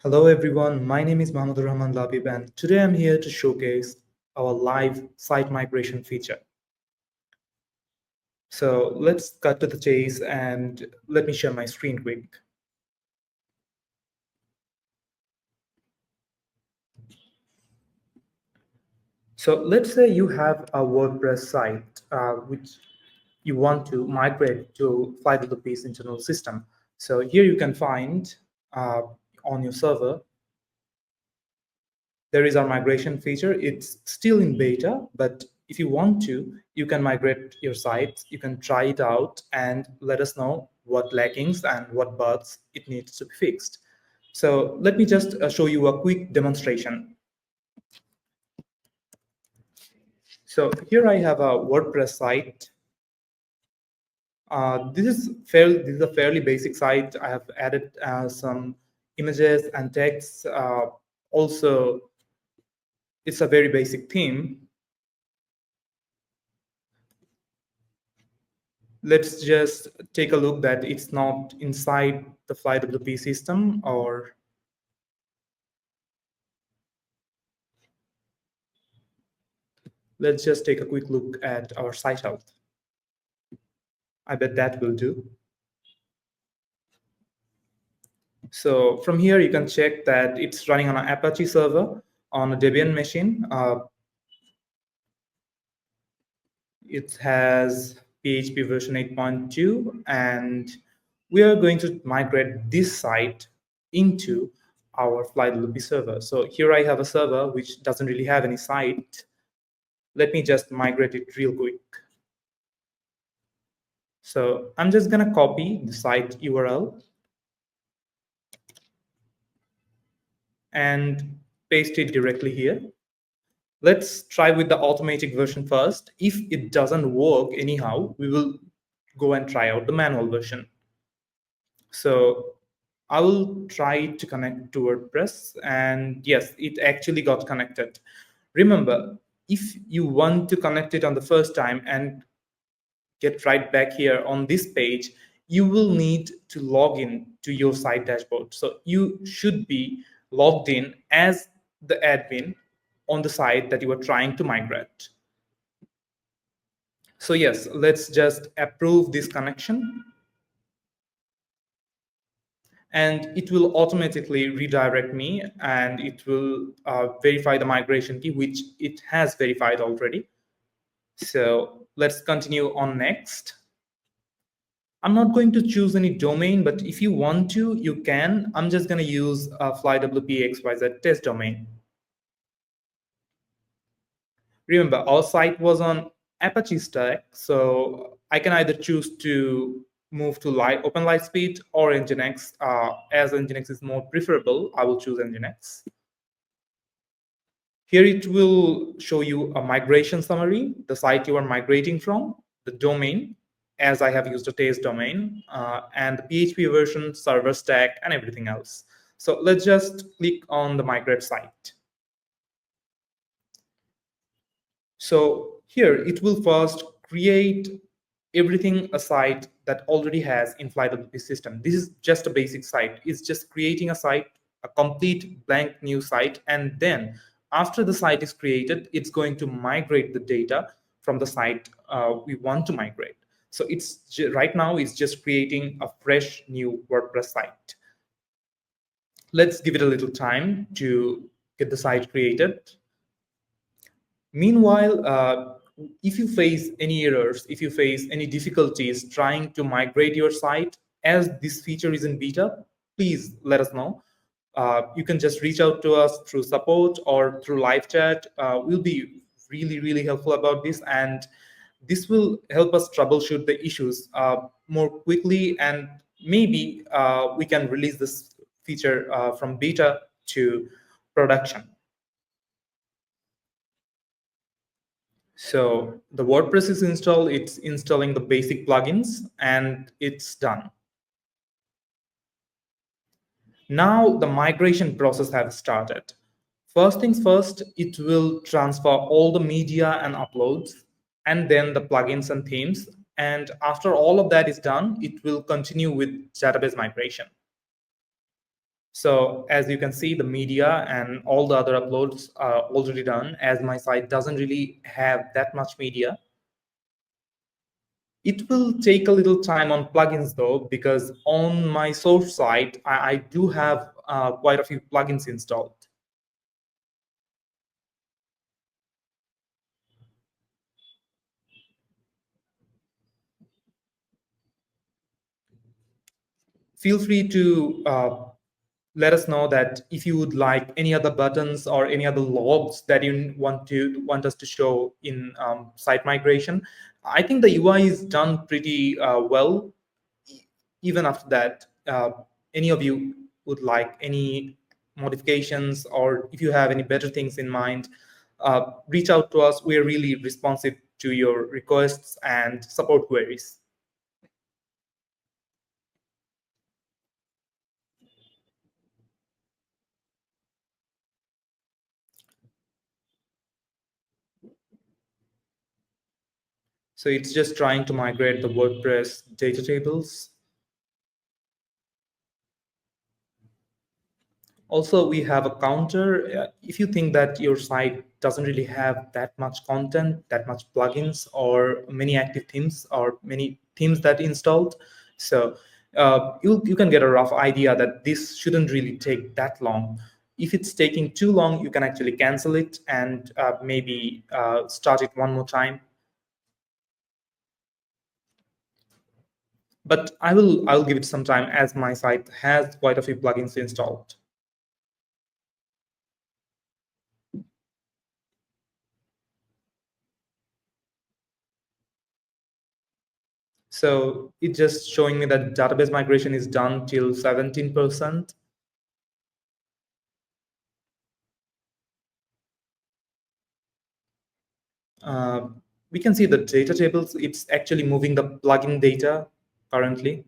Hello everyone, my name is Mahmoud Rahman Labib and today I'm here to showcase our live site migration feature. So let's cut to the chase and let me share my screen quick. So let's say you have a WordPress site which you want to migrate to FlyWP's internal system. So here you can find on your server there is our migration feature. It's still in beta, but if you want to, you can migrate your site, you can try it out and let us know what laggings and what bugs it needs to be fixed. So let me just show you a quick demonstration. So here I have a WordPress site. This is a fairly basic site. I have added some images and text. Also, it's a very basic theme. Let's just take a look that it's not inside the FlyWP system, or let's just take a quick look at our site health. I bet that will do. So from here, you can check that it's running on an Apache server on a Debian machine. It has PHP version 8.2, and we are going to migrate this site into our FlyWP server. So here I have a server which doesn't really have any site. Let me just migrate it real quick. So I'm just going to copy the site URL and paste it directly here. Let's try with the automatic version first. If it doesn't work anyhow, we will go and try out the manual version. So I will try to connect to WordPress, and yes, it actually got connected. Remember, if you want to connect it on the first time and get right back here on this page, you will need to log in to your site dashboard. So you should be logged in as the admin on the site that you are trying to migrate. So yes, let's just approve this connection. And it will automatically redirect me, and it will verify the migration key, which it has verified already. So let's continue on next. I'm not going to choose any domain, but if you want to, you can. I'm just going to use FlyWP XYZ test domain. Remember, our site was on Apache stack, so I can either choose to move to Open Lightspeed or Nginx. As Nginx is more preferable, I will choose Nginx. Here it will show you a migration summary, the site you are migrating from, the domain, as I have used a test domain, and the PHP version, server stack, and everything else. So let's just click on the migrate site. So here it will first create everything a site that already has in FlyWP system. This is just a basic site. It's just creating a site, a complete blank new site, and then after the site is created, it's going to migrate the data from the site we want to migrate. So it's right now it's just creating a fresh new WordPress site. Let's give it a little time to get the site created. Meanwhile, if you face any errors, if you face any difficulties trying to migrate your site, as this feature is in beta, please let us know. You can just reach out to us through support or through live chat. We'll be really, really helpful about this, and this will help us troubleshoot the issues more quickly, and maybe we can release this feature from beta to production. So the WordPress is installed, it's installing the basic plugins, and it's done. Now the migration process has started. First things first, it will transfer all the media and uploads, and then the plugins and themes. And after all of that is done, it will continue with database migration. So as you can see, the media and all the other uploads are already done. As my site doesn't really have that much media, it will take a little time on plugins though, because on my source site, I do have quite a few plugins installed. Feel free to let us know that if you would like any other buttons or any other logs that you want us to show in site migration. I think the UI is done pretty well. Even after that, any of you would like any modifications, or if you have any better things in mind, reach out to us. We're really responsive to your requests and support queries. So it's just trying to migrate the WordPress data tables. Also, we have a counter. If you think that your site doesn't really have that much content, that much plugins, or many active themes, or many themes that installed, so you can get a rough idea that this shouldn't really take that long. If it's taking too long, you can actually cancel it and maybe start it one more time. But I'll give it some time, as my site has quite a few plugins installed. So it's just showing me that database migration is done till 17%. Uh, we can see the data tables. It's actually moving the plugin data currently.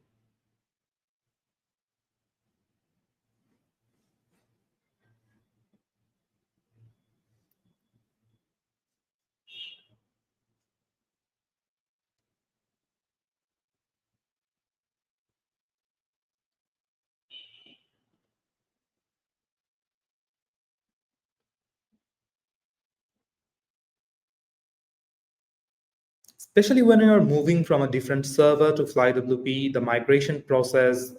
Especially when you're moving from a different server to FlyWP, the migration process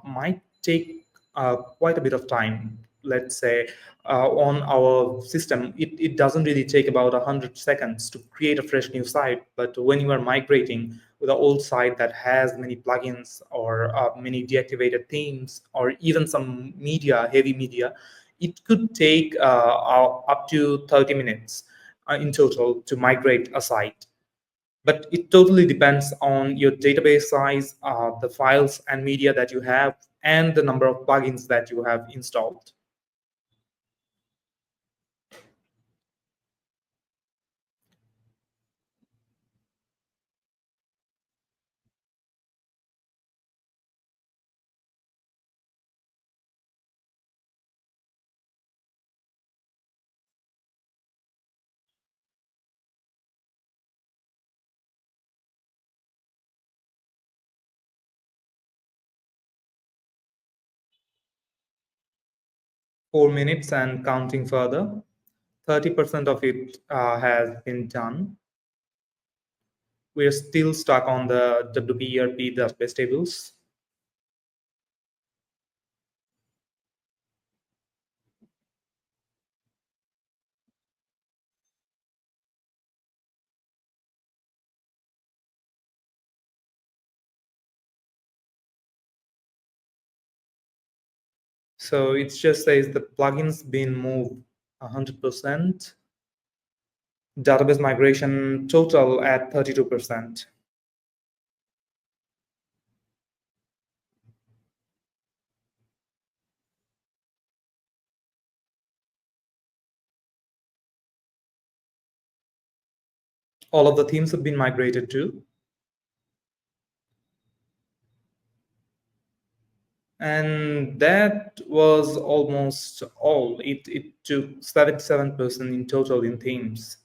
might take quite a bit of time. Let's say on our system, it doesn't really take about 100 seconds to create a fresh new site. But when you are migrating with an old site that has many plugins or many deactivated themes or even some media, heavy media, it could take up to 30 minutes in total to migrate a site. But it totally depends on your database size, the files and media that you have, and the number of plugins that you have installed. 4 minutes and counting further. 30% of it has been done. We're still stuck on the WPERP database tables. So it just says the plugins been moved 100%. Database migration total at 32%. All of the themes have been migrated too. And that was almost all. It took 77% in total in themes.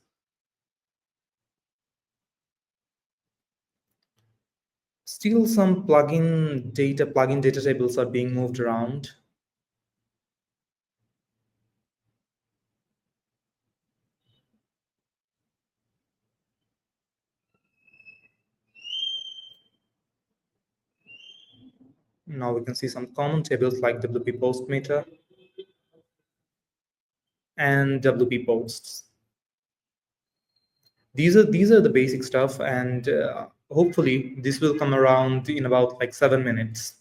Still some plugin data tables are being moved around. Now we can see some common tables like WP post meter and WP posts. These are the basic stuff, and hopefully this will come around in about like 7 minutes.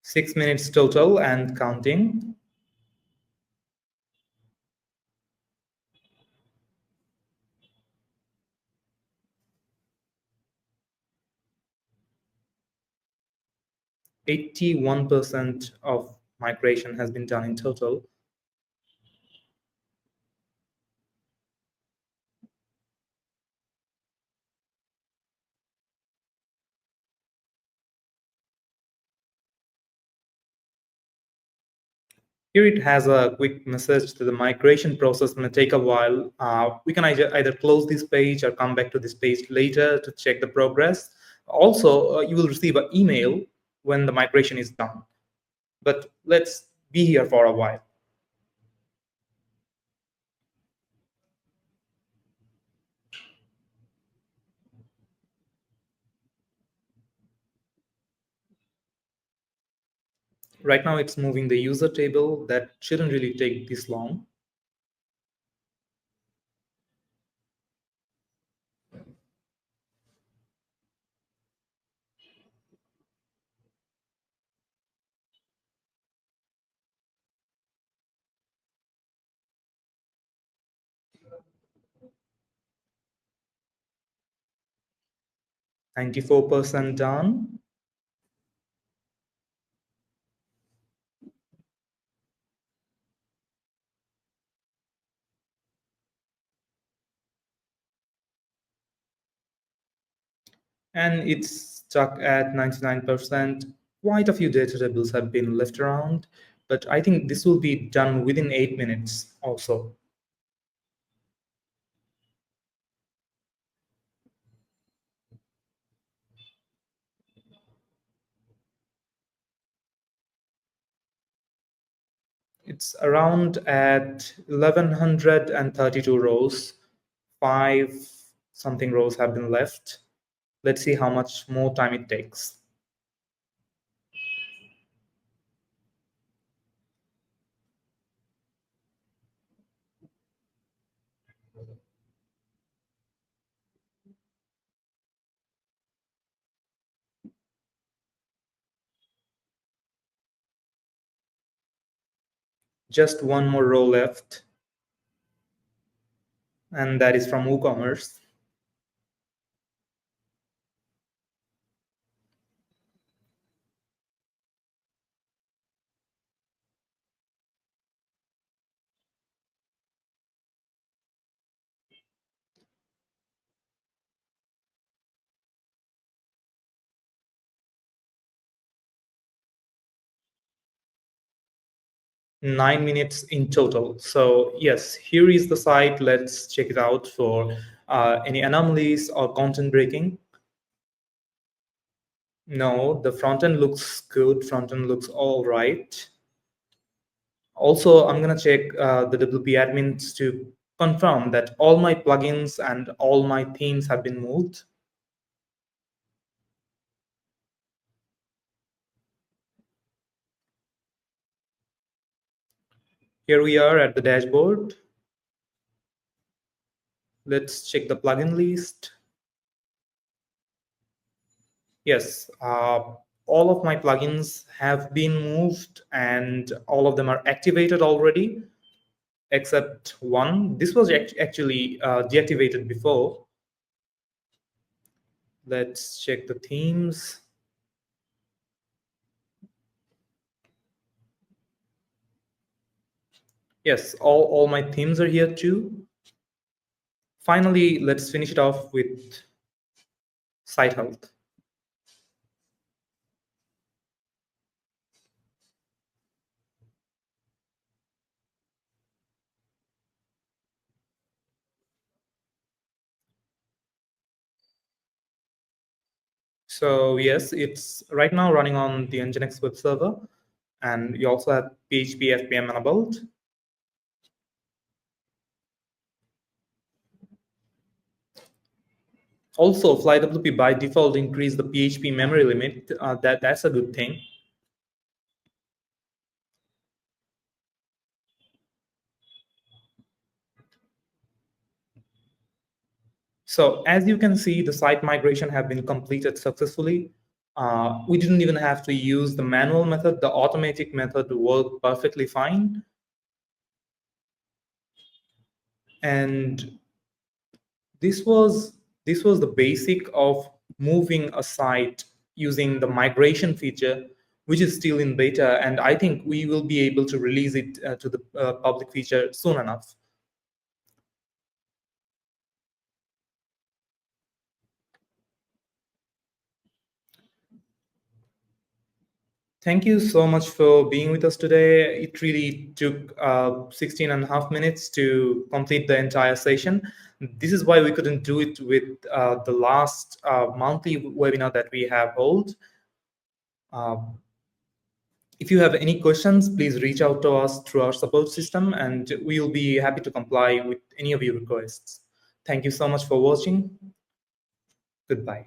6 minutes total and counting. %81 of migration has been done in total. Here it has a quick message that the migration process may take a while. We can either close this page or come back to this page later to check the progress. Also, you will receive an email when the migration is done. But let's be here for a while. Right now, it's moving the user table. That shouldn't really take this long. %94 done. And it's stuck at 99%. Quite a few data tables have been left around, but I think this will be done within 8 minutes also. It's around at 1132 rows. 5 something rows have been left. Let's see how much more time it takes. Just one more row left, and that is from WooCommerce. Nine minutes in total. So yes, here is the site. Let's check it out for any anomalies or content breaking. No, the front end looks good. Front end looks all right. Also, I'm going to check the WP admins to confirm that all my plugins and all my themes have been moved. Here we are at the dashboard. Let's check the plugin list. Yes, all of my plugins have been moved and all of them are activated already, except one. This was actually deactivated before. Let's check the themes. Yes, all my themes are here too. Finally, let's finish it off with site health. So yes, it's right now running on the Nginx web server, and you also have PHP FPM enabled. Also, FlyWP by default increase the PHP memory limit. That's a good thing. So as you can see, the site migration have been completed successfully. We didn't even have to use the manual method. The automatic method worked perfectly fine. And this was the basic of moving a site using the migration feature, which is still in beta, and I think we will be able to release it to the public feature soon enough. Thank you so much for being with us today. It really took 16 and a half minutes to complete the entire session. This is why we couldn't do it with the last monthly webinar that we have held. If you have any questions, please reach out to us through our support system, and we will be happy to comply with any of your requests. Thank you so much for watching. Goodbye.